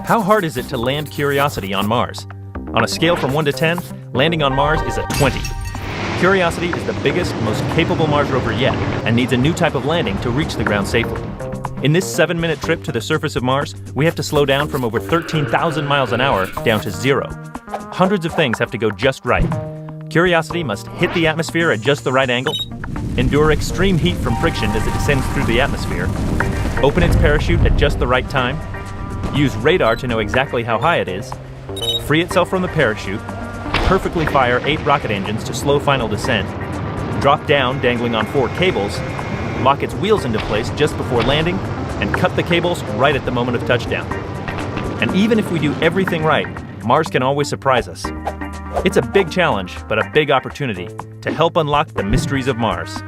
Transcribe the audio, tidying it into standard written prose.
How hard is it to land Curiosity on Mars? On a scale from 1 to 10, landing on Mars is a 20. Curiosity is the biggest, most capable Mars rover yet, and needs a new type of landing to reach the ground safely. In this 7-minute trip to the surface of Mars, we have to slow down from over 13,000 miles an hour down to 0. Hundreds of things have to go just right. Curiosity must hit the atmosphere at just the right angle, endure extreme heat from friction as it descends through the atmosphere, open its parachute at just the right time, use radar to know exactly how high it is, free itself from the parachute, perfectly fire 8 rocket engines to slow final descent, drop down dangling on 4 cables, lock its wheels into place just before landing, and cut the cables right at the moment of touchdown. And even if we do everything right, Mars can always surprise us. It's a big challenge, but a big opportunity to help unlock the mysteries of Mars.